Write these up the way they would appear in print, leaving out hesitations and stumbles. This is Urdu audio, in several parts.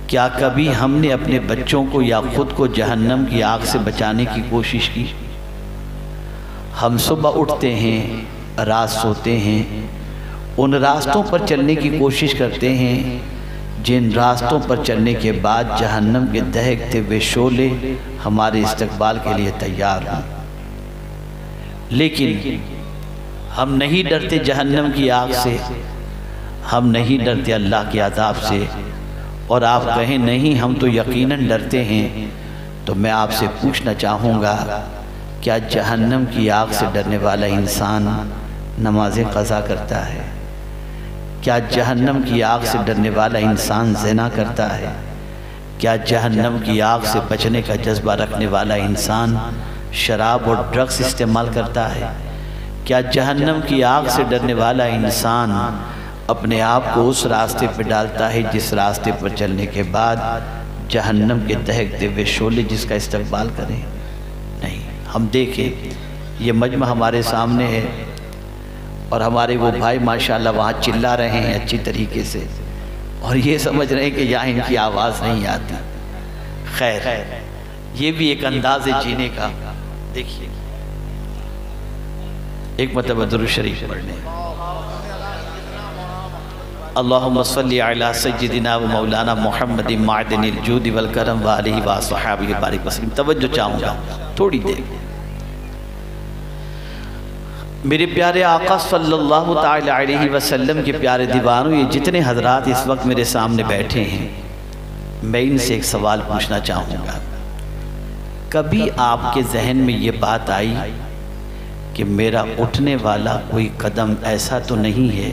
کیا کبھی ہم نے اپنے بچوں کو یا خود کو جہنم کی آگ سے بچانے کی کوشش کی؟ ہم صبح اٹھتے ہیں، رات سوتے ہیں، ان راستوں پر چلنے کی کوشش کرتے ہیں جن راستوں پر چلنے کے بعد جہنم کے دہکتے ہوئے شعلے ہمارے استقبال کے لیے تیار ہوں، لیکن ہم نہیں ڈرتے جہنم کی آگ سے، ہم نہیں ڈرتے اللہ کے عذاب سے۔ اور آپ کہیں نہیں ہم تو یقیناً ڈرتے ہیں، تو میں آپ سے پوچھنا چاہوں گا، کیا جہنم کی آگ سے ڈرنے والا انسان نمازیں قضا کرتا ہے؟ کیا جہنم کی آگ سے ڈرنے والا انسان زنا کرتا ہے؟ کیا جہنم کی آگ سے بچنے کا جذبہ رکھنے والا انسان شراب اور ڈرگس استعمال کرتا ہے؟ کیا جہنم کی آگ سے ڈرنے والا انسان اپنے آپ کو اس راستے پہ ڈالتا ہے جس راستے پر چلنے کے بعد جہنم کے دہکتے ہوئے شعلے جس کا استقبال کریں؟ نہیں۔ ہم دیکھیں یہ مجمع ہمارے سامنے ہے اور ہمارے وہ بھائی ماشاءاللہ وہاں چلا رہے ہیں اچھی طریقے سے، اور یہ سمجھ رہے ہیں کہ یہاں ان کی آواز نہیں آتی۔ خیر، یہ بھی ایک انداز ہے جینے کا۔ دیکھیے ایک مرتبہ درود شریف پڑھنے۔ اللہم صلی علی سیدنا و مولانا محمد معدن الجود والکرم وآلہ وصحابہ بارک وسلم۔ توجہ چاہوں گا تھوڑی دیر۔ میرے پیارے آقا صلی اللہ تعالی علیہ وسلم کے پیارے دیوانوں، یہ جتنے حضرات اس وقت میرے سامنے بیٹھے ہیں، میں ان سے ایک سوال پوچھنا چاہوں گا۔ کبھی آپ کے ذہن میں یہ بات آئی کہ میرا اٹھنے والا کوئی قدم ایسا تو نہیں ہے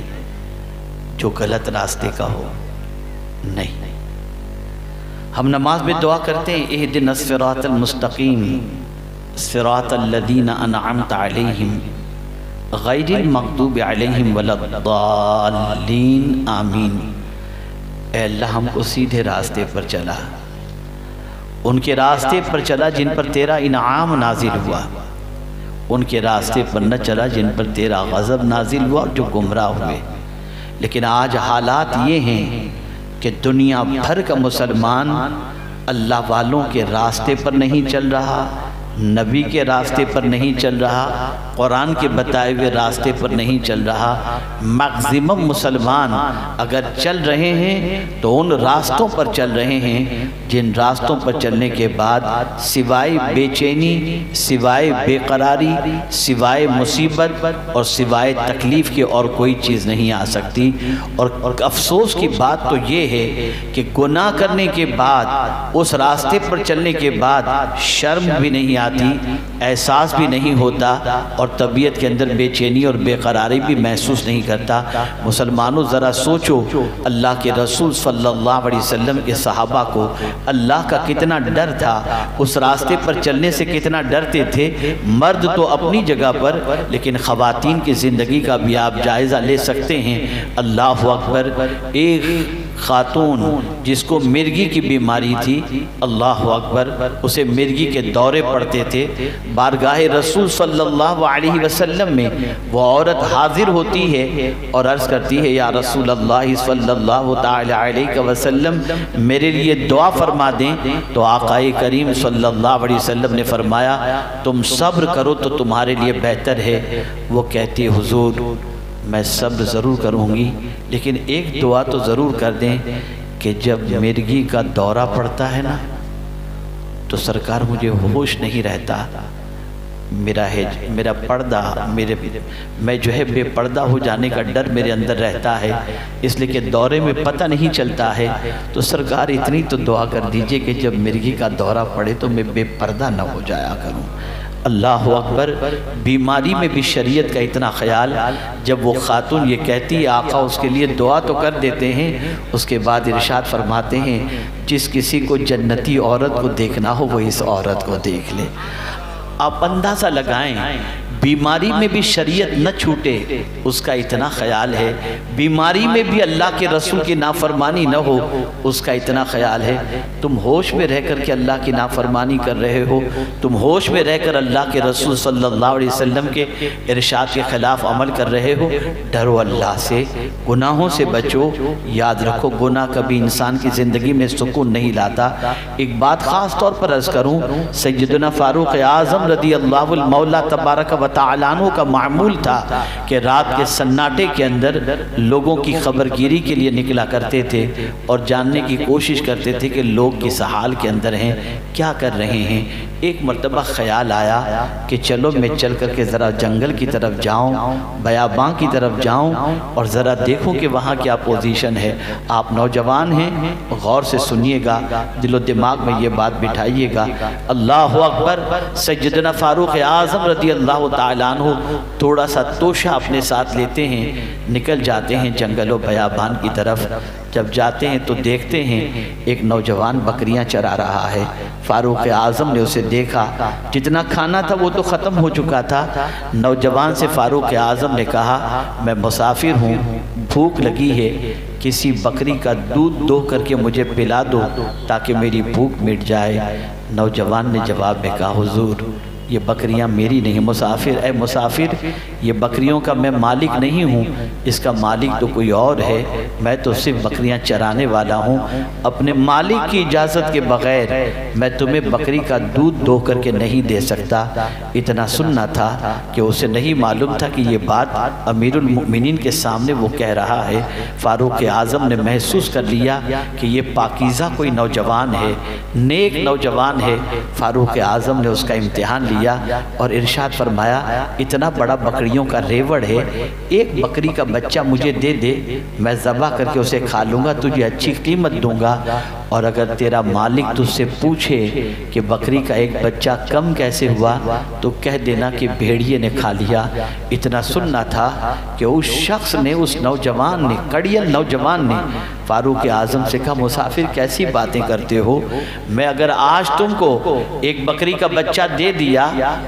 جو غلط راستے کا ہو؟ نہیں۔ ہم نماز میں دعا کرتے ہیں اہدنا الصراط المستقیم صراط الذین انعمت علیہم غیر المغضوب علیہم ولا الضالین آمین۔ اے اللہ ہم کو سیدھے راستے پر چلا، ان کے راستے پر چلا جن پر تیرا انعام نازل ہوا، ان کے راستے پر نہ چلا جن پر تیرا غضب نازل ہوا جو گمراہ ہوئے۔ لیکن آج حالات یہ ہیں کہ دنیا بھر کا مسلمان اللہ والوں کے راستے پر نہیں چل رہا، نبی کے راستے پر نہیں چل رہا، قرآن کے بتائے ہوئے راستے پر نہیں چل رہا۔ میکزیمم مسلمان اگر چل رہے ہیں تو ان راستوں پر چل رہے ہیں جن راستوں پر چلنے کے بعد سوائے بے چینی، سوائے بے قراری، سوائے مصیبت اور سوائے تکلیف کے اور کوئی چیز نہیں آ سکتی۔ اور افسوس کی بات تو یہ ہے کہ گناہ کرنے کے بعد، اس راستے پر چلنے کے بعد شرم بھی نہیں آتی، احساس بھی نہیں ہوتا، اور طبیعت کے اندر بے چینی اور بے قراری بھی محسوس نہیں کرتا۔ مسلمانوں ذرا سوچو، اللہ کے رسول صلی اللہ علیہ وسلم کے صحابہ کو اللہ کا کتنا ڈر تھا، اس راستے پر چلنے سے کتنا ڈرتے تھے۔ مرد تو اپنی جگہ پر، لیکن خواتین کی زندگی کا بھی آپ جائزہ لے سکتے ہیں۔ اللہ اکبر، ایک خاتون جس کو مرگی کی بیماری تھی، اللہ اکبر، اسے مرگی کے دورے پڑتے تھے، بارگاہ رسول صلی اللہ علیہ وسلم میں وہ عورت حاضر ہوتی ہے اور عرض کرتی ہے یا رسول اللہ صلی اللہ تعالی علیہ وسلم میرے لیے دعا فرما دیں۔ تو آقا کریم صلی اللہ علیہ وسلم نے فرمایا تم صبر کرو تو تمہارے لیے بہتر ہے۔ وہ کہتی حضور میں صبر ضرور کروں گی، لیکن ایک دعا تو ضرور کر دیں کہ جب مرگی کا دورہ پڑتا ہے نا تو سرکار مجھے ہوش نہیں رہتا، میرا پردہ میں جو ہے بے پردہ ہو جانے کا ڈر میرے اندر رہتا ہے، اس لیے کہ دورے میں پتہ نہیں چلتا ہے۔ تو سرکار اتنی تو دعا کر دیجئے کہ جب مرگی کا دورہ پڑے تو میں بے پردہ نہ ہو جایا کروں۔ اللہ اکبر، بیماری میں بھی شریعت کا اتنا خیال۔ جب وہ خاتون یہ کہتی ہے آقا اس کے لیے دعا تو کر دیتے ہیں، اس کے بعد ارشاد فرماتے ہیں جس کسی کو جنتی عورت کو دیکھنا ہو وہ اس عورت کو دیکھ لے۔ آپ اندازہ لگائیں بیماری میں بھی شریعت نہ چھوٹے اس کا اتنا خیال ہے، بیماری میں بھی اللہ کے رسول کی نافرمانی نہ ہو اس کا اتنا خیال ہے۔ تم ہوش میں رہ کر کے اللہ کی نافرمانی کر رہے ہو، تم ہوش میں رہ کر اللہ کے رسول صلی اللہ علیہ وسلم کے ارشاد کے خلاف عمل کر رہے ہو، ڈرو اللہ سے، گناہوں سے بچو۔ یاد رکھو گناہ کبھی انسان کی زندگی میں سکون نہیں لاتا۔ ایک بات خاص طور پر عرض کروں، سیدنا فاروق اعظم رضی اللہ المولا تبارک و تعالیٰ عنہ کا معمول تھا کہ رات کے سناٹے کے اندر لوگوں کی خبرگیری کے لیے نکلا کرتے تھے اور جاننے کی کوشش کرتے تھے کہ لوگ کس حال کے اندر ہیں، کیا کر رہے ہیں۔ ایک مرتبہ خیال آیا کہ چلو میں چل کر کے ذرا جنگل کی طرف جاؤں، بیاباں کی طرف جاؤں اور ذرا دیکھوں کہ وہاں کیا پوزیشن ہے۔ آپ نوجوان ہیں، غور سے سنیے گا، دل و دماغ میں یہ بات بٹھائیے گا۔ اللہ اکبر۔ سیدنا فاروق اعظم رضی اللہ تعالیٰ عنہ تھوڑا سا توشہ اپنے ساتھ لیتے ہیں، نکل جاتے ہیں جنگل و بیابان کی طرف۔ جب جاتے ہیں تو دیکھتے ہیں ایک نوجوان بکریاں چرا رہا ہے۔ فاروق اعظم نے اسے دیکھا، جتنا کھانا تھا وہ تو ختم ہو چکا تھا۔ نوجوان سے فاروق اعظم نے کہا میں مسافر ہوں، بھوک لگی ہے، کسی بکری کا دودھ دو کر کے مجھے پلا دو تاکہ میری بھوک مٹ جائے۔ نوجوان نے جواب میں کہا حضور یہ بکریاں میری نہیں، مسافر اے مسافر یہ بکریوں کا میں مالک نہیں ہوں، اس کا مالک تو کوئی اور ہے، میں تو صرف بکریاں چرانے والا ہوں، اپنے مالک کی اجازت کے بغیر میں تمہیں بکری کا دودھ دو کر کے نہیں دے سکتا۔ اتنا سننا تھا کہ اسے نہیں معلوم تھا کہ یہ بات امیر المؤمنین کے سامنے وہ کہہ رہا ہے۔ فاروق اعظم نے محسوس کر لیا کہ یہ پاکیزہ کوئی نوجوان ہے، نیک نوجوان ہے۔ فاروق اعظم نے اس کا امتحان لیا اور ارشاد فرمایا اتنا بڑا بکریوں کا ریوڑ ہے، ایک بکری کا بچہ مجھے دے دے، میں ذبح کر کے اسے کھا لوں گا، تجھے اچھی قیمت دوں گا، اور اگر تیرا مالک تجھ سے پوچھے کہ بکری کا ایک بچہ کم کیسے ہوا تو کہہ دینا کہ بھیڑیے نے کھا لیا۔ اتنا سننا تھا کہ اس شخص نے، اس نوجوان نے، کڑیل نوجوان نے فاروق اعظم سے کہا مسافر کیسی باتیں کرتے ہو، میں اگر آج تم کو ایک بکری کا بچہ دے دیا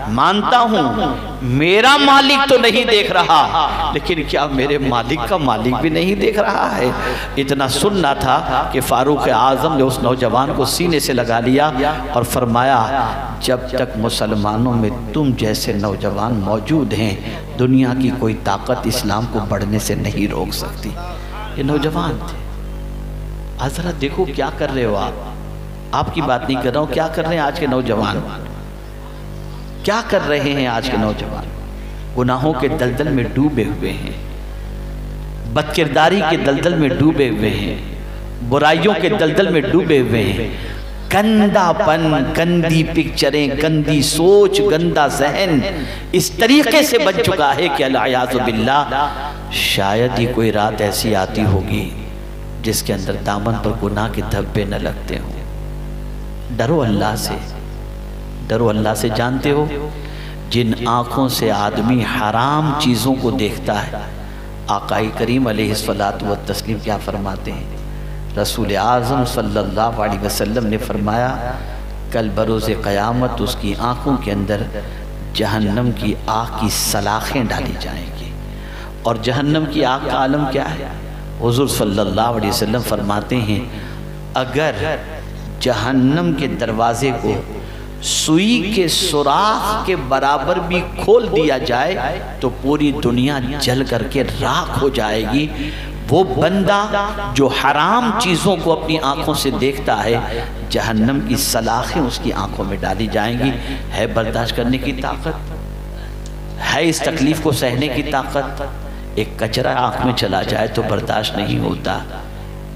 مانتا ہوں میرا مالک تو نہیں دیکھ رہا، لیکن کیا میرے مالک کا مالک بھی نہیں دیکھ رہا ہے؟ اتنا سننا تھا کہ فاروق اعظم نے اس نوجوان کو سینے سے لگا لیا اور فرمایا جب تک مسلمانوں میں تم جیسے نوجوان موجود ہیں دنیا کی کوئی طاقت اسلام کو بڑھنے سے نہیں روک سکتی۔ یہ نوجوان تھے۔ حضرت دیکھو کیا کر رہے ہو آپ کی بات نہیں کر رہا ہوں، کیا کر رہے ہیں آج کے نوجوان، کیا کر رہے ہیں آج کے نوجوان؟ گناہوں کے دلدل میں ڈوبے ہوئے ہیں، بد کرداری کے دلدل میں ڈوبے ہوئے ہیں، برائیوں کے دلدل میں ڈوبے ہوئے ہیں، گندا پن، گندی پکچریں، گندی سوچ، گندا ذہن اس طریقے سے بن چکا ہے کہ العیاذ باللہ شاید ہی کوئی رات ایسی آتی ہوگی جس کے اندر دامن پر گناہ کے دھبے نہ لگتے ہوں۔ ڈرو اللہ سے، ڈرو اللہ سے۔ جانتے ہو جن آنکھوں سے آدمی حرام چیزوں کو دیکھتا ہے، آقا کریم علیہ السلام کیا فرماتے ہیں؟ رسول اعظم صلی اللہ علیہ وسلم نے فرمایا کل بروز قیامت اس کی آنکھوں کے اندر جہنم کی آگ کی سلاخیں ڈالی جائیں گی۔ اور جہنم کی آگ کا عالم کیا ہے؟ حضور صلی اللہ علیہ وسلم فرماتے ہیں اگر جہنم کے دروازے کو سوئی کے سوراخ کے برابر بھی کھول دیا جائے تو پوری دنیا جل کر کے راکھ ہو جائے گی۔ وہ بندہ جو حرام چیزوں کو اپنی آنکھوں سے دیکھتا ہے جہنم کی سلاخیں اس کی آنکھوں میں ڈالی جائیں گی۔ ہے برداشت کرنے کی طاقت؟ ہے اس تکلیف کو سہنے کی طاقت؟ ایک کچرا آنکھ میں چلا جائے تو برداشت نہیں ہوتا،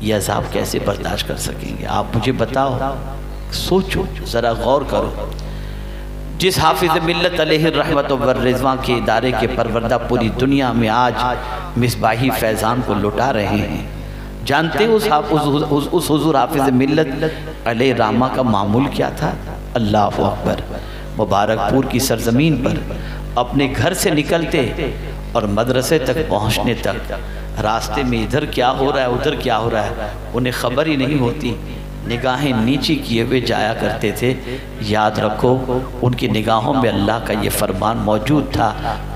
یہ عذاب کیسے برداشت کر سکیں گے؟ آپ مجھے بتاؤ، سوچو، ذرا غور کرو۔ جس حافظ ملت علیہ الرحمت والرضوان کے ادارے کے پروردہ پوری دنیا میں آج مصباحی فیضان کو لٹا رہے ہیں، جانتے ہیں اس حضور حافظ ملت علیہ رحمہ کا معمول کیا تھا؟ اللہ اکبر۔ مبارک پور کی سرزمین پر اپنے گھر سے نکلتے اور مدرسے تک پہنچنے تک راستے میں ادھر کیا ہو رہا ہے ادھر کیا ہو رہا ہے انہیں خبر ہی نہیں ہوتی۔ نگاہیں نیچی کیے ہوئے جایا کرتے تھے۔ یاد رکھو ان کی نگاہوں میں اللہ کا یہ فرمان موجود تھا،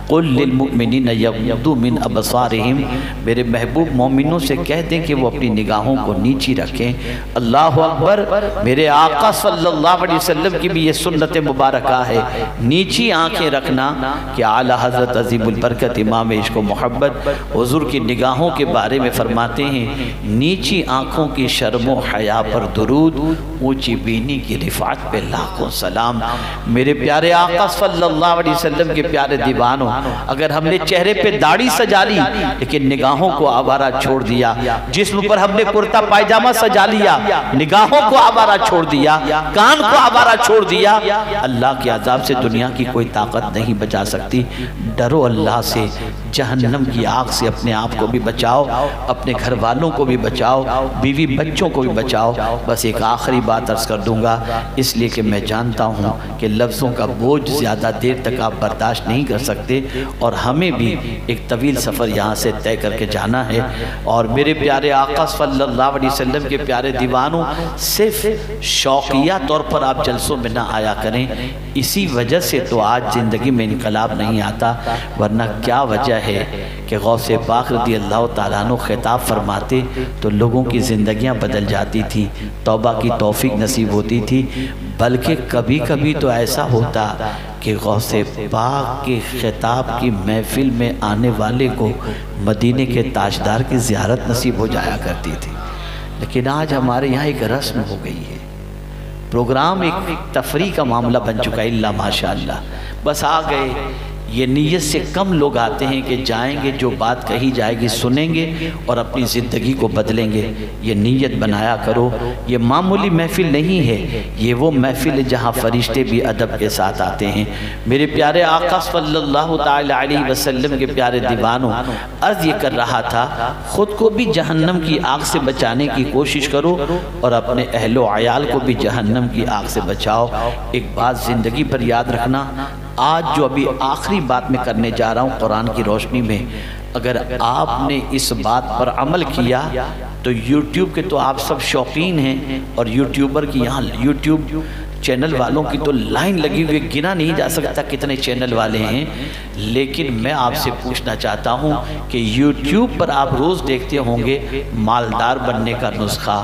قُلْ لِلْمُؤْمِنِينَ يَغْضُضُّوا مِنْ أَبْصَارِهِمْ، میرے محبوب مومنوں سے کہہ دیں کہ وہ اپنی نگاہوں کو نیچی رکھیں۔ اللہ اکبر، میرے آقا صلی اللہ علیہ وسلم کی بھی یہ سنت مبارکہ ہے، نیچی آنکھیں رکھنا، کہ اعلیٰ حضرت عظیم البرکت امام عشق و محبت حضور کی نگاہوں کے بارے میں فرماتے ہیں، نیچی آنکھوں کی شرم و حیا پر درود، اونچی بینی کی رفعت پہ لاکھوں سلام۔ میرے پیارے آقا صلی اللہ علیہ وسلم کے پیارے دیوانوں، اگر ہم نے چہرے پہ داڑھی سجا لی لیکن نگاہوں کو آوارہ چھوڑ دیا، جسم پر ہم نے کرتا پائجامہ سجا لیا، نگاہوں کو آوارہ چھوڑ دیا، کان کو آوارہ چھوڑ دیا، اللہ کے عذاب سے دنیا کی کوئی طاقت نہیں بچا سکتی۔ ڈرو اللہ سے، جہنم کی آگ سے اپنے آپ کو بھی بچاؤ، اپنے گھر والوں کو بھی بچاؤ، بیوی بچوں کو بھی بچاؤ۔ بس ایک آخری بات عرض کر دوں گا، اس لیے کہ میں جانتا ہوں کہ لفظوں کا بوجھ زیادہ دیر تک آپ برداشت نہیں کر سکتے، اور ہمیں بھی ایک طویل سفر یہاں سے طے کر کے جانا ہے۔ اور میرے پیارے آقا صلی اللہ علیہ وسلم کے پیارے دیوانوں، صرف شوقیہ طور پر آپ جلسوں میں نہ آیا کریں، اسی وجہ سے تو آج زندگی میں انقلاب نہیں آتا، ورنہ کیا وجہ ہے کہ غوث پاک رضی اللہ تعالیٰ عنہ خطاب فرماتے تو لوگوں کی زندگیاں بدل جاتی تھی، توبہ کی توفیق نصیب ہوتی تھی۔ بلکہ کبھی کبھی تو ایسا ہوتا کہ غوث پاک کے خطاب کی محفل میں آنے والے کو مدینے کے تاجدار کی زیارت نصیب ہو جایا کرتی تھی۔ لیکن آج ہمارے یہاں ایک رسم ہو گئی ہے، پروگرام ایک تفریح کا معاملہ بن چکا ہے، اللہ ماشاءاللہ، بس آ گئے۔ یہ نیت سے کم لوگ آتے ہیں کہ جائیں گے، جو بات کہی جائے گی سنیں گے اور اپنی زندگی کو بدلیں گے۔ یہ نیت بنایا کرو، یہ معمولی محفل نہیں ہے، یہ وہ محفل ہے جہاں فرشتے بھی ادب کے ساتھ آتے ہیں۔ میرے پیارے آقا صلی اللہ تعالی علیہ وسلم کے پیارے دیوانوں، عرض یہ کر رہا تھا، خود کو بھی جہنم کی آگ سے بچانے کی کوشش کرو اور اپنے اہل و عیال کو بھی جہنم کی آگ سے بچاؤ۔ ایک بات زندگی پر یاد رکھنا، آج جو ابھی آخری بات میں کرنے جا رہا ہوں قرآن کی روشنی میں، اگر آپ نے اس بات پر عمل کیا تو یوٹیوب کے تو آپ سب شوقین ہیں، اور یوٹیوبر کی یہاں یوٹیوب چینل والوں کی تو لائن لگی ہوئی، گنا نہیں جا سکتا کتنے چینل والے ہیں۔ لیکن میں آپ سے پوچھنا چاہتا ہوں کہ یوٹیوب پر آپ روز دیکھتے ہوں گے مالدار بننے کا نسخہ،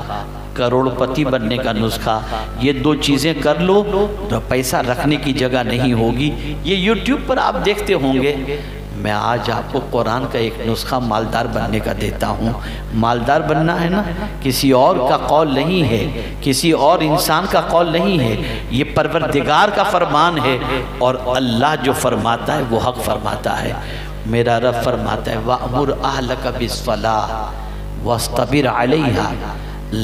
کروڑ پتی بننے کا نسخہ، یہ دو چیزیں کر لو تو پیسہ رکھنے کی جگہ نہیں ہوگی، یہ یوٹیوب پر آپ دیکھتے ہوں گے۔ میں آج آپ کو قرآن کا ایک نسخہ مالدار بننے کا دیتا ہوں۔ مالدار بننا ہے نا، کسی اور کا قول نہیں ہے، کسی اور انسان کا قول نہیں ہے، یہ پروردگار کا فرمان ہے، اور اللہ جو فرماتا ہے وہ حق فرماتا ہے۔ میرا رب فرماتا ہے وَأْمُرْ أَهْلَكَ بِالصَّلَاةِ وَاسْتَبِرْ عَلَيْهَا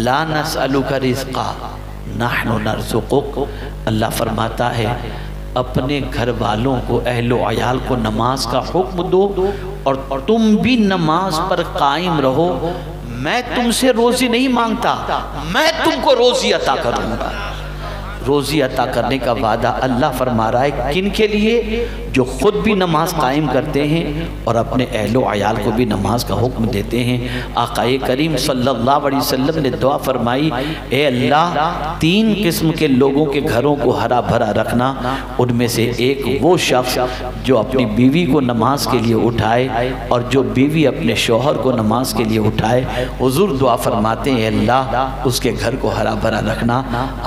لا نسألک رزقا نحن نرزقک۔ اللہ فرماتا ہے اپنے گھر والوں کو، اہل و عیال کو نماز کا حکم دو اور تم بھی نماز پر قائم رہو، میں تم سے روزی نہیں مانگتا، میں تم کو روزی عطا کروں گا۔ روزی عطا کرنے کا وعدہ اللہ فرما رہا ہے کن کے لیے؟ جو خود بھی نماز قائم کرتے ہیں اور اپنے اہل و عیال کو بھی نماز کا حکم دیتے ہیں۔ آقا کریم صلی اللہ علیہ وسلم نے دعا فرمائی، اے اللہ 3 قسم کے لوگوں کے گھروں کو ہرا بھرا رکھنا، ان میں سے ایک وہ شخص جو اپنی بیوی کو نماز کے لیے اٹھائے اور جو بیوی اپنے شوہر کو نماز کے لیے اٹھائے۔ حضور دعا فرماتے ہیں اللہ اس کے گھر کو ہرا بھرا رکھنا۔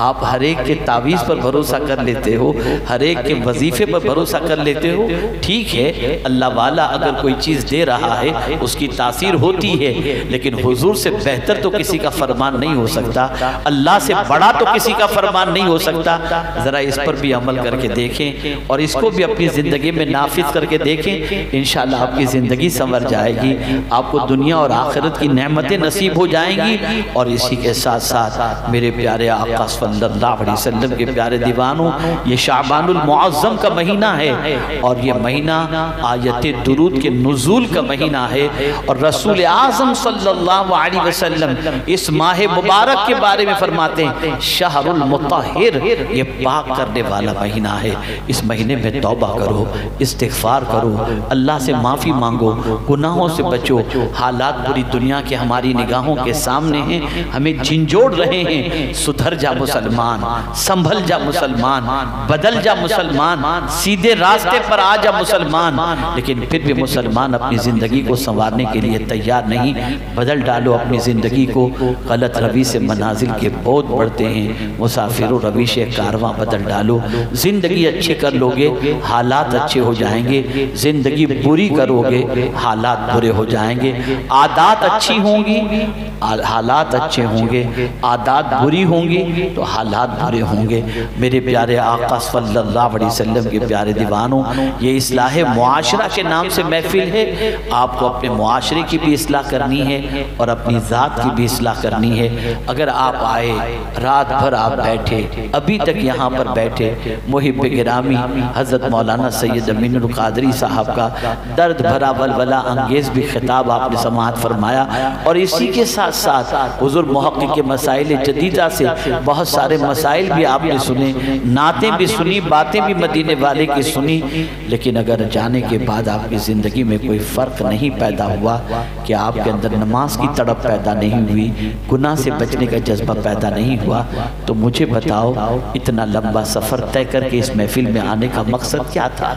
آپ ہر ایک کے تعویذ پر بھروسہ کر لیتے ہو، ہر ایک کے وظیفے پر بھروسہ کر لیتے ہو، ٹھیک ہے، اللہ والا اگر کوئی چیز دے رہا ہے اس کی تاثیر ہوتی ہے، لیکن حضور سے بہتر تو کسی کا فرمان نہیں ہو سکتا، اللہ سے بڑا تو کسی کا فرمان نہیں ہو سکتا۔ ذرا اس پر بھی عمل کر کے دیکھیں اور اس کو بھی اپنی زندگی میں نافذ کر کے دیکھیں، انشاءاللہ آپ کی زندگی سنور جائے گی، آپ کو دنیا اور آخرت کی نعمتیں نصیب ہو جائیں گی۔ اور اسی کے ساتھ ساتھ میرے پیارے آقا صلی اللہ علیہ وسلم کے پیارے دیوانوں، یہ شعبان المعظم کا مہینہ ہے، اور یہ مہینہ آیت درود کے نزول کا مہینہ ہے، اور رسول اعظم صلی اللہ علیہ وسلم اس ماہ مبارک کے بارے میں فرماتے ہیں شہر المطہر، یہ پاک کرنے والا مہینہ ہے۔ اس مہینے میں توبہ کرو، استغفار کرو، اللہ سے معافی مانگو، گناہوں سے بچو۔ حالات پوری دنیا کے ہماری نگاہوں کے سامنے ہیں، ہمیں جھنجھوڑ رہے ہیں۔ سدھر جا مسلمان، سنبھل جا مسلمان، بدل جا مسلمان، سیدھے راستے پر آ جا مسلمان۔ لیکن پھر بھی مسلمان اپنی زندگی کو سنوارنے کے لیے تیار نہیں۔ بدل ڈالو اپنی زندگی کو، غلط روی سے منازل کے بہت بڑھتے ہیں۔ مسافر و رویش کارواں بدل ڈالو، زندگی اچھی کر لوگے حالات اچھے ہو جائیں گے، زندگی بری کرو گے حالات برے ہو جائیں گے۔ عادات اچھی ہوں گی حالات اچھے ہوں گے، عادات بری ہوں گی تو حالات برے ہوں گے۔ میرے پیارے آقا صلی اللہ علیہ وسلم کے پیارے دیوانوں، یہ اصلاح معاشرہ کے نام سے محفل ہے۔ آپ کو اپنے معاشرے کی بھی اصلاح کرنی ہے اور اپنی ذات کی بھی اصلاح کرنی ہے۔ اگر آپ آئے، رات بھر آپ بیٹھے، ابھی تک یہاں پر بیٹھے، محب گرامی حضرت مولانا سید امین القادری صاحب کا درد بھرا ولولہ انگیز بھی خطاب آپ نے سماعت فرمایا، اور اسی کے ساتھ ساتھ حضور محقق کے مسائل جدیدہ سے بہت سارے مسائل بھی آپ نے سنے، نعتیں بھی سنی، باتیں بھی مدینے والے کی سنی۔ لیکن اگر جانے کے بعد آپ کی زندگی میں کوئی فرق نہیں پیدا ہوا، کہ آپ کے اندر نماز کی تڑپ پیدا نہیں ہوئی، گناہ سے بچنے کا جذبہ پیدا نہیں ہوا، تو مجھے بتاؤ اتنا لمبا سفر طے کر کے اس محفل میں آنے کا مقصد کیا تھا؟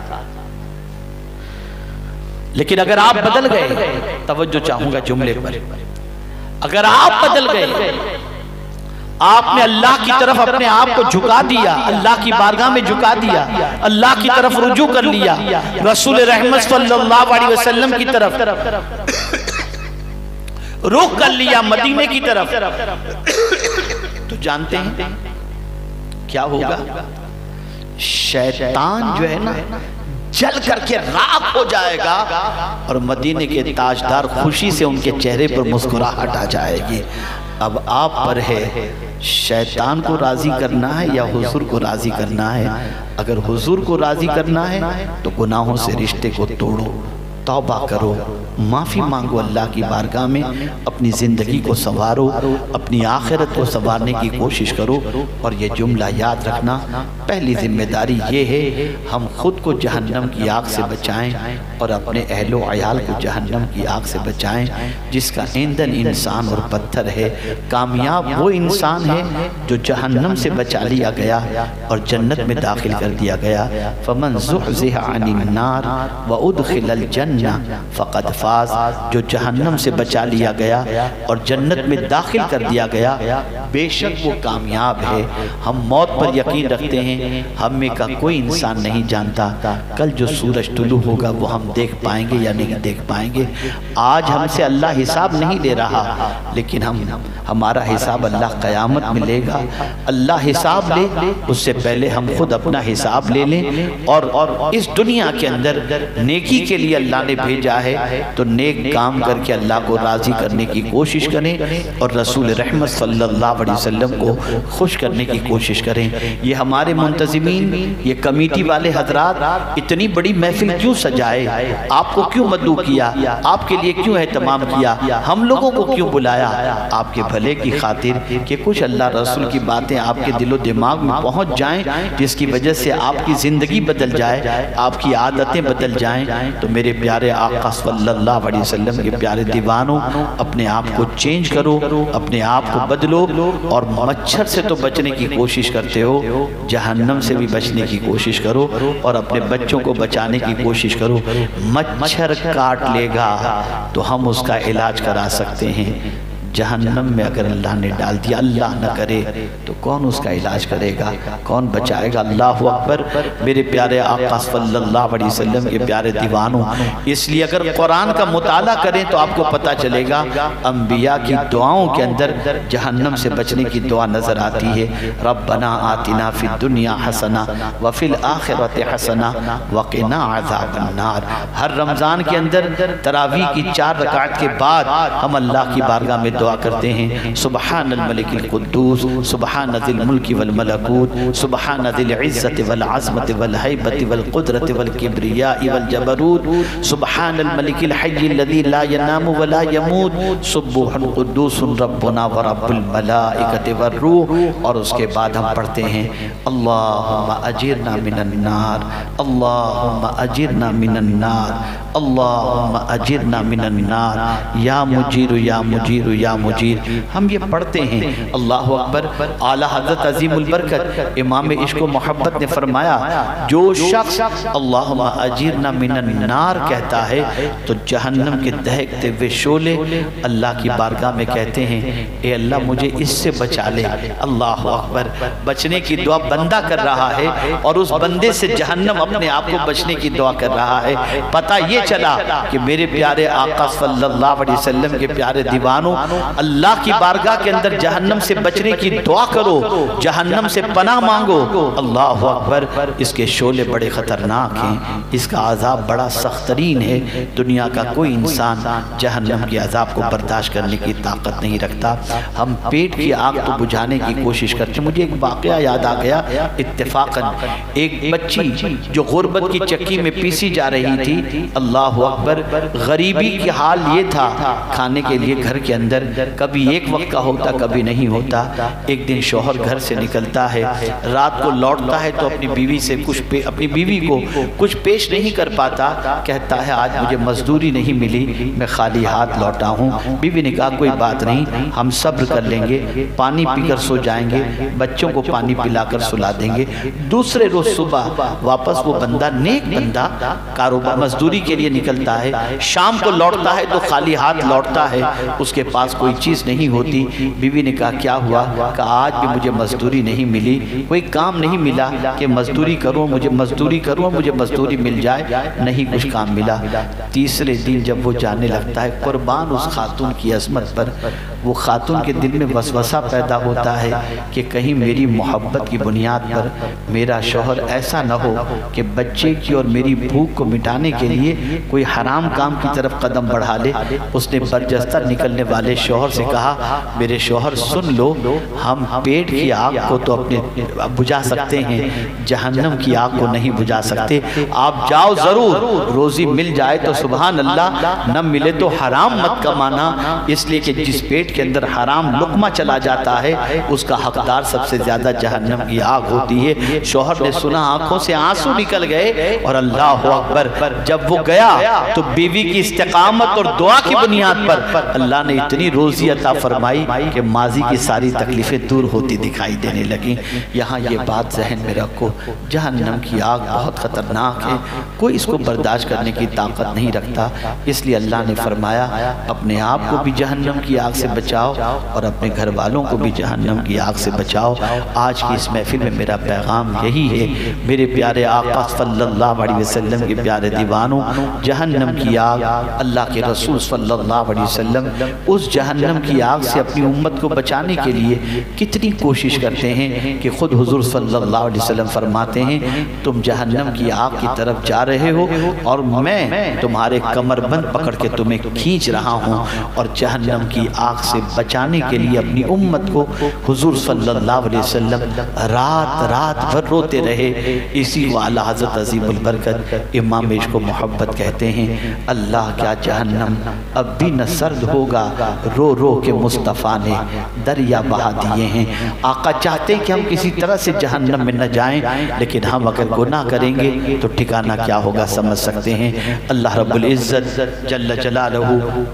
لیکن اگر آپ بدل گئے، توجہ چاہوں گا جملے پر، اگر آپ بدل گئے، آپ نے اللہ کی طرف اپنے آپ کو جھکا دیا، اللہ کی بارگاہ میں جھکا دیا، اللہ کی طرف رجوع کر لیا، رسول رحمت صلی اللہ علیہ وسلم کی طرف رخ کر لیا، مدینے کی طرف، تو جانتے ہیں کیا ہوگا؟ شیطان جو ہے نا جل کر کے راکھ ہو جائے گا، اور مدینے کے تاجدار خوشی سے ان کے چہرے پر مسکراہٹ آ جائے گی۔ اب آپ پر ہے شیطان کو راضی کرنا ہے یا حضور کو راضی کرنا ہے۔ اگر حضور کو راضی کرنا ہے تو گناہوں سے رشتے کو توڑو، توبہ کرو، معافی مانگو اللہ کی بارگاہ میں، اپنی زندگی کو سنوارو، اپنی آخرت کو سنوارنے کی کوشش کرو۔ اور یہ جملہ یاد رکھنا، پہلی ذمہ داری یہ ہے ہم خود کو جہنم کی آگ سے بچائیں اور اپنے اہل و عیال کو جہنم کی آگ سے بچائیں، جس کا ایندھن انسان اور پتھر ہے۔ کامیاب وہ انسان ہے جو جہنم سے بچا لیا گیا اور جنت میں داخل کر دیا گیا۔ فمن زحزح عن النار وادخل الجنہ فقد فاز، جو جہنم سے بچا لیا گیا اور جنت میں داخل کر دیا گیا، بے شک وہ کامیاب ہے۔ ہم موت پر یقین رکھتے ہیں، ہم میں کا کوئی انسان نہیں جانتا کل جو سورج طلوع ہوگا وہ ہم دیکھ پائیں گے یا نہیں دیکھ پائیں گے۔ آج ہم سے اللہ حساب نہیں لے رہا، لیکن ہمارا حساب اللہ قیامت میں لے گا۔ اللہ حساب لے اس سے پہلے ہم خود اپنا حساب لے لیں، اور اس دنیا کے اندر نیکی کے لیے اللہ نے بھیجا ہے تو نیک کام کر کے اللہ کو راضی کرنے کی کوشش کریں، اور رسول رحمت صلی اللہ علیہ وسلم کو خوش کرنے کی کوشش کریں۔ یہ ہمارے منتظمین، یہ کمیٹی والے حضرات اتنی بڑی محفل کیوں سجائے؟ آپ کو کیوں مدعو کیا؟ آپ کے لیے کیوں اہتمام کیا؟ ہم لوگوں کو کیوں بلایا؟ آپ کے بھلے کی خاطر کہ کچھ اللہ رسول کی باتیں آپ کے دل و دماغ میں پہنچ جائیں، جس کی وجہ سے آپ کی زندگی بدل جائے، آپ کی عادتیں بدل جائیں۔ تو میرے پیارے آقا صلی اللہ علیہ وسلم کے پیارے دیوانوں، اپنے آپ کو چینج کرو، اپنے آپ کو بدلو، اور مچھر سے تو بچنے کی کوشش کرتے ہو، جہنم سے بھی بچنے کی کوشش کرو، اور اپنے بچوں کو بچانے کی کوشش کرو۔ مچھر کاٹ لے گا تو ہم اس کا علاج کرا سکتے ہیں، جہنم میں اگر اللہ نے ڈال دیا، اللہ نہ کرے تو کون اس کا علاج کرے گا، کون بچائے گا؟ اللہ اکبر۔ میرے پیارے آقا صلی اللہ علیہ وسلم کے پیارے دیوانوں، اس لیے اگر قرآن کا مطالعہ کریں تو آپ کو پتہ چلے گا انبیاء کی دعاؤں کے اندر جہنم سے بچنے کی دعا نظر آتی ہے۔ ربنا آتنا فی الدنیا حسنہ وفی الآخرۃ حسنہ وقنا عذاب النار۔ ہر رمضان کے اندر تراویح کی 4 رکعت کے بعد ہم اللہ کی بارگاہ میں دعا کرتے ہیں، سبحان الملک القدوس، سبحان سبحان ذی الملک والملکوت سبحان ذی العزت والعظمت والحیبت والقدرت والکبریاء والجبروت سبحان الملک الحی الذی لا ینام ولا یموت سبوح قدوس ربنا ورب الملائکۃ والروح. اور اس کے بعد ہم پڑھتے ہیں اللہم اجرنا من النار اللہم اجرنا من النار اللہم اجرنا من النار یا مجیر یا مجیر یا مجیر. ہم یہ پڑھتے ہیں. اللہ اکبر. اعلیٰ حضرت عظیم البرکت امام عشق و محبت نے فرمایا جو شخص اللہم اجرنا من النار کہتا ہے تو جہنم کے دہکتے ہوئے شعلے اللہ کی بارگاہ میں کہتے ہیں اے اللہ مجھے اس سے بچا لے. اللہ اکبر. بچنے کی دعا بندہ کر رہا ہے اور اس بندے سے جہنم اپنے آپ کو بچنے کی دعا کر رہا ہے. پتہ یہ چلا کہ میرے پیارے آقا صلی اللہ علیہ وسلم کے پیارے دیوانوں اللہ کی بارگاہ کے اندر جہنم سے بچنے کی دعا کرو, جہنم سے پناہ مانگو. اللہ اکبر. اس کے شعلے بڑے خطرناک ہیں, اس کا عذاب بڑا سخت ترین ہے. دنیا کا کوئی انسان جہنم کے عذاب کو برداشت کرنے کی طاقت نہیں رکھتا. ہم پیٹ کی آگ تو بجھانے کی کوشش کرتے. مجھے ایک واقعہ یاد آ گیا اتفاقاً. ایک بچی جو غربت کی چکی میں پیسی جا رہی تھی. اللہ اکبر. غریبی کی حال یہ تھا کھانے کے لیے گھر کے اندر کبھی ایک وقت کا ہوتا کبھی نہیں ہوتا. ایک دن شوہر گھر سے نکلتا ہے, رات کو لوٹتا ہے تو اپنی بیوی سے اپنی بیوی کو کچھ پیش نہیں کر پاتا. کہتا ہے آج مجھے مزدوری نہیں ملی, میں خالی ہاتھ لوٹا ہوں. بیوی نے کہا کوئی بات نہیں, ہم صبر کر لیں گے, پانی پی کر سو جائیں گے, بچوں کو پانی پلا کر سلا دیں گے. دوسرے روز صبح واپس وہ بندہ نیک بندہ کاروبار مزدوری کے لیے نکلتا ہے. شام کو لوٹتا ہے تو خالی ہاتھ لوٹتا ہے, اس کے پاس کوئی چیز نہیں ہوتی. بیوی نے کہا کیا ہوا؟ کہا آج بھی مجھے مزدوری نہیں ملی, کوئی کام نہیں ملا کہ مزدوری کروں مجھے مزدوری مل جائے. نہیں کچھ کام ملا. تیسرے دن جب وہ جانے لگتا ہے قربان اس خاتون کی عظمت پر, وہ خاتون کے دل میں وسوسہ پیدا ہوتا ہے کہ کہیں میری محبت کی بنیاد پر میرا شوہر ایسا نہ ہو کہ بچے کی اور میری بھوک کو مٹانے کے لیے کوئی حرام کام کی طرف قدم بڑھا لے. اس نے برجستہ نکلنے والے شوہر سے کہا میرے شوہر سن لو, ہم پیٹ کی آگ کو تو اپنے بجھا سکتے ہیں, جہنم کی آگ کو نہیں بجھا سکتے. آپ جاؤ ضرور, روزی مل جائے تو سبحان اللہ, نہ ملے تو حرام مت کمانا, اس لیے کہ جس پیٹ کے اندر حرام لقمہ چلا جاتا ہے اس کا حقدار سب سے زیادہ جہنم کی آگ ہوتی ہے. شوہر نے سنا, آنکھوں سے آنسو نکل گئے, اور اللہ اکبر جب وہ گیا تو بیوی کی استقامت اور دعا کی بنیاد پر اللہ نے اتنی روزی عطا فرمائی کہ ماضی کی ساری تکلیفیں دور ہوتی دکھائی دینے لگیں. یہاں یہ بات ذہن میں رکھو, جہنم کی آگ بہت خطرناک ہے, کوئی اس کو برداشت کرنے کی طاقت نہیں رکھتا. اس لیے اللہ نے فرمایا اپنے آپ کو بھی جہنم کی آگ سے بچاؤ اور اپنے گھر والوں کو بھی جہنم کی آگ سے بچاؤ. آج کی اس محفل میں میرا پیغام یہی ہے میرے پیارے آقا صلی اللہ علیہ وسلم کے پیارے دیوانوں. جہنم کی آگ, اللہ کے رسول صلی اللہ علیہ وسلم اس جہنم کی آگ سے اپنی امت کو بچانے کے لیے کتنی کوشش کرتے ہیں کہ خود حضور صلی اللہ علیہ وسلم فرماتے ہیں تم جہنم کی آگ کی طرف جا رہے ہو اور میں تمہارے کمر بند پکڑ کے تمہیں کھینچ رہا ہوں, اور جہنم کی آگ سے بچانے کے لیے اپنی امت کو حضور صلی اللہ علیہ وسلم رات بھر روتے رہے. اسی کو اعلیٰ حضرت عظیم البرکت امام عشق و محبت کہتے ہیں اللہ کیا جہنم اب بھی نہ سرد ہوگا, رو رو کے مصطفیٰ نے دریا بہا دیے ہیں. آقا چاہتے ہیں کہ ہم کسی طرح سے جہنم میں نہ جائیں, لیکن ہم اگر گناہ کریں گے تو ٹھکانہ کیا ہوگا سمجھ سکتے ہیں. اللہ رب العزت جل جلالہ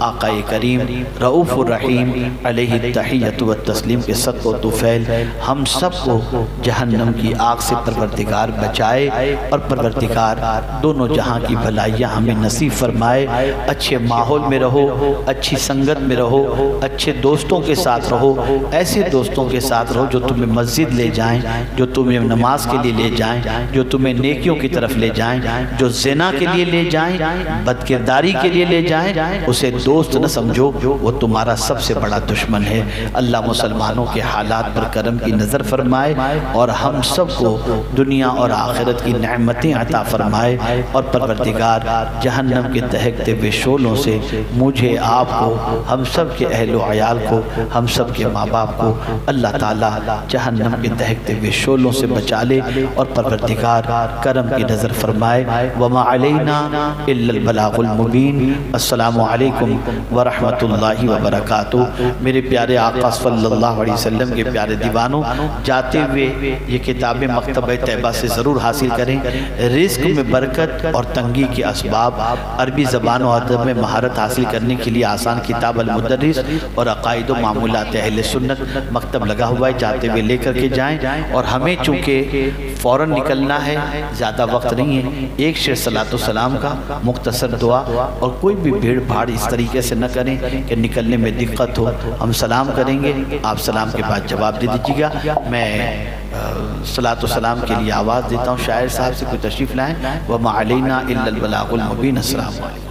آقا کریم رؤوف الرحیم علیہ التحیۃ والتسلیم کے صدقہ و طفیل ہم سب کو جہنم کی آگ سے پروردگار بچائے, اور پروردگار دونوں جہاں کی بھلائیاں ہمیں نصیب فرمائے. اچھے ماحول میں رہو, اچھی سنگت میں رہو, اچھے دوستوں کے ساتھ رہو, ایسے دوستوں کے ساتھ رہو جو تمہیں مسجد لے جائیں, جو تمہیں نماز کے لیے لے جائیں, جو تمہیں نیکیوں کی طرف لے جائیں, جو زنا کے لیے لے جائیں, بدکرداری کے لیے لے جائیں. اسے دوست نہ سمجھو, وہ تمہارا سب سے بڑا دشمن ہے. اللہ مسلمانوں کے حالات پر کرم کی نظر فرمائے اور ہم سب کو دنیا اور آخرت کی نعمتیں عطا فرمائے, اور پروردگار جہنم کے دہکتے ہوئے شعلوں سے مجھے, آپ کو, ہم سب کے اہل و عیال کو, ہم سب کے ماں باپ کو اللہ تعالیٰ جہنم کے دہکتے ہوئے شعلوں سے بچا لے اور پروردگار کرم کی نظر فرمائے۔ وما علینا الا البلاغ المبین۔ السلام علیکم ورحمۃ اللہ وبرکاتہ۔ میرے پیارے آقا صلی اللہ علیہ وسلم کے پیارے دیوانوں، جاتے ہوئے یہ کتابیں مکتبہ طیبہ سے ضرور حاصل کریں۔ رزق میں برکت اور تنگی کے اسباب، عربی زبان و ادب میں مہارت حاصل کرنے کے لیے آسان کتاب المدرس اور عقائد و معمولات اہل سنت مکتب لگا ہوا ہے، جاتے ہوئے لے کر کے جائیں۔ اور ہمیں چونکہ فوراً نکلنا ہے، زیادہ وقت نہیں ہے، ایک شعر صلاۃ والسلام کا، مختصر دعا، اور کوئی بھی بھیڑ بھاڑ اس طریقے سے نہ کریں کہ نکلنے میں دقت ہو۔ ہم سلام کریں گے، آپ سلام کے بعد جواب دے دیجیے گا۔ میں صلاۃ والسلام کے لیے آواز دیتا ہوں، شاعر صاحب سے کوئی تشریف لائیں۔ وَمَا عَلَيْنَا إِلَّا الْبَلَاغُ الْمُبِينُ۔ السلام علیکم۔